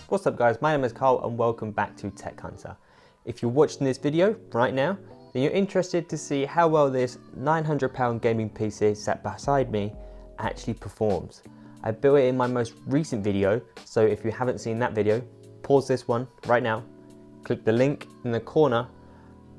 What's up guys, my name is Carl and welcome back to Tech Hunter. If you're watching this video right now, then you're interested to see how well this £900 gaming PC sat beside me actually performs. I built it in my most recent video, so if you haven't seen that video, pause this one right now, click the link in the corner,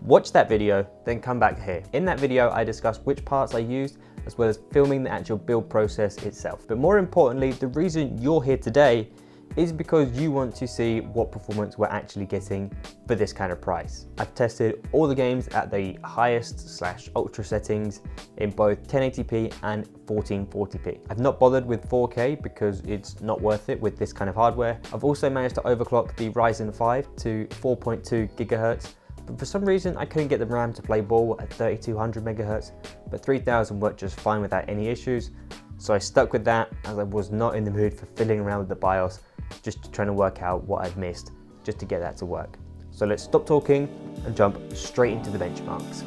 watch that video, then come back here. In that video, I discussed which parts I used, as well as filming the actual build process itself. But more importantly, the reason you're here today is because you want to see what performance we're actually getting for this kind of price. I've tested all the games at the highest / ultra settings in both 1080p and 1440p. I've not bothered with 4K because it's not worth it with this kind of hardware. I've also managed to overclock the Ryzen 5 to 4.2 gigahertz, but for some reason I couldn't get the RAM to play ball at 3200 megahertz, but 3000 worked just fine without any issues. So I stuck with that as I was not in the mood for fiddling around with the BIOS, just trying to work out what I'd missed just to get that to work. So let's stop talking and jump straight into the benchmarks.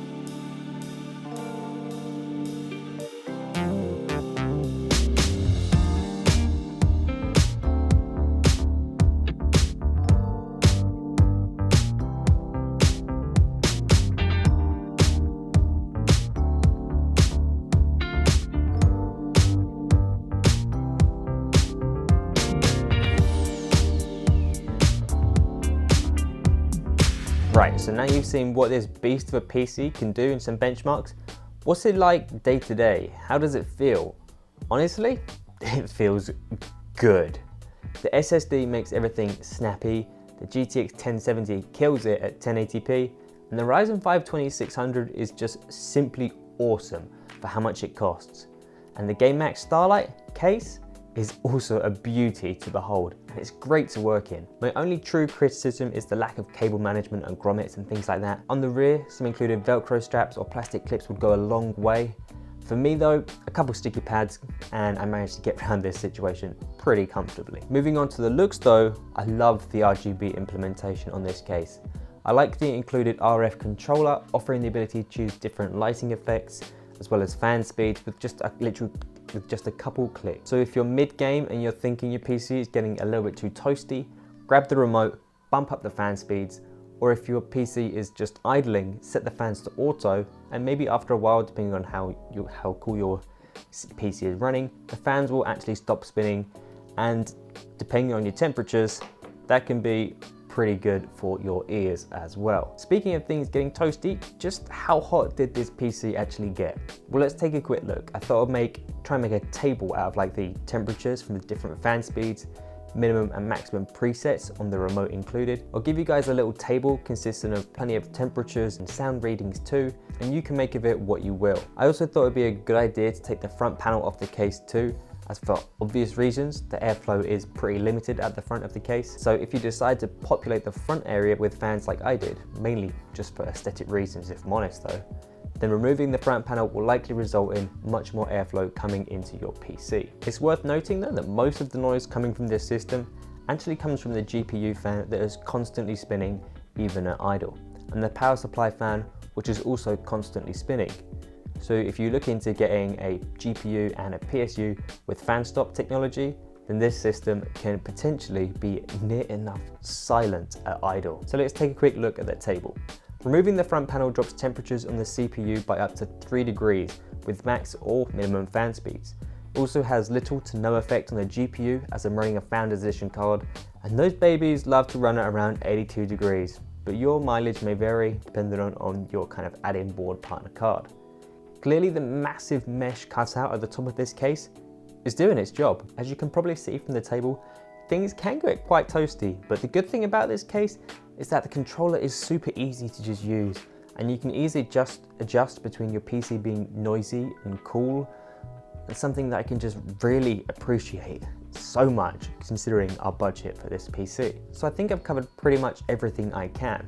Right, so now you've seen what this beast of a PC can do in some benchmarks. What's it like day to day? How does it feel? Honestly, it feels good. The SSD makes everything snappy, the GTX 1070 kills it at 1080p, and the Ryzen 5 2600 is just simply awesome for how much it costs. And the GameMax Starlight case is also a beauty to behold, and it's great to work in. My only true criticism is the lack of cable management and grommets and things like that. On the rear, some included Velcro straps or plastic clips would go a long way. For me though, a couple sticky pads and I managed to get around this situation pretty comfortably. Moving on to the looks though, I love the RGB implementation on this case. I like the included RF controller, offering the ability to choose different lighting effects, as well as fan speeds with just a couple clicks. So if you're mid-game and you're thinking your PC is getting a little bit too toasty, grab the remote, bump up the fan speeds, or if your PC is just idling, set the fans to auto, and maybe after a while, depending on how cool your PC is running, the fans will actually stop spinning, and depending on your temperatures, that can be pretty good for your ears as well. Speaking of things getting toasty, just how hot did this PC actually get? Well, let's take a quick look. I thought I'd try and make a table out of like the temperatures from the different fan speeds, minimum and maximum presets on the remote included. I'll give you guys a little table consisting of plenty of temperatures and sound readings too, and you can make of it what you will. I also thought it'd be a good idea to take the front panel off the case too, as for obvious reasons, the airflow is pretty limited at the front of the case. So if you decide to populate the front area with fans like I did, mainly just for aesthetic reasons if I'm honest though, then removing the front panel will likely result in much more airflow coming into your PC. It's worth noting though that most of the noise coming from this system actually comes from the GPU fan that is constantly spinning even at idle, and the power supply fan which is also constantly spinning. So if you look into getting a GPU and a PSU with fan stop technology, then this system can potentially be near enough silent at idle. So let's take a quick look at that table. Removing the front panel drops temperatures on the CPU by up to 3 degrees with max or minimum fan speeds. It also has little to no effect on the GPU as I'm running a Founders Edition card, and those babies love to run at around 82 degrees, but your mileage may vary depending on your kind of add-in board partner card. Clearly the massive mesh cutout at the top of this case is doing its job. As you can probably see from the table, things can get quite toasty, but the good thing about this case is that the controller is super easy to just use, and you can easily just adjust between your PC being noisy and cool, and something that I can just really appreciate so much considering our budget for this PC. So I think I've covered pretty much everything I can.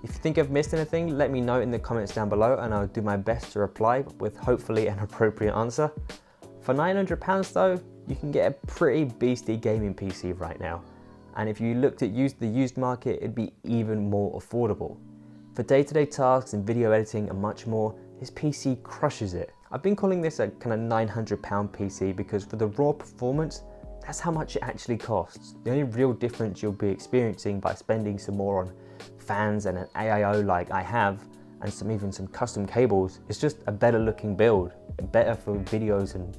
If you think I've missed anything, let me know in the comments down below and I'll do my best to reply with hopefully an appropriate answer. For £900 though, you can get a pretty beastly gaming PC right now. And if you looked at the used market, it'd be even more affordable. For day-to-day tasks and video editing and much more, this PC crushes it. I've been calling this a kind of £900 PC because for the raw performance, that's how much it actually costs. The only real difference you'll be experiencing by spending some more on fans and an AIO like I have, and even some custom cables, is just a better looking build, better for videos and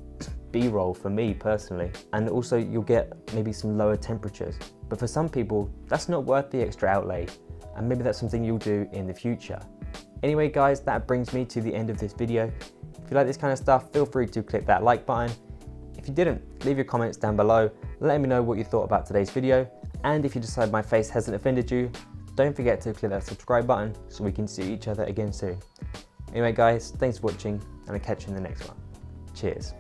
B-roll for me personally. And also you'll get maybe some lower temperatures. But for some people, that's not worth the extra outlay, and maybe that's something you'll do in the future. Anyway guys, that brings me to the end of this video. If you like this kind of stuff, feel free to click that like button. If you didn't, leave your comments down below, letting me know what you thought about today's video. And if you decide my face hasn't offended you, don't forget to click that subscribe button so we can see each other again soon. Anyway guys, thanks for watching, and I'll catch you in the next one. Cheers.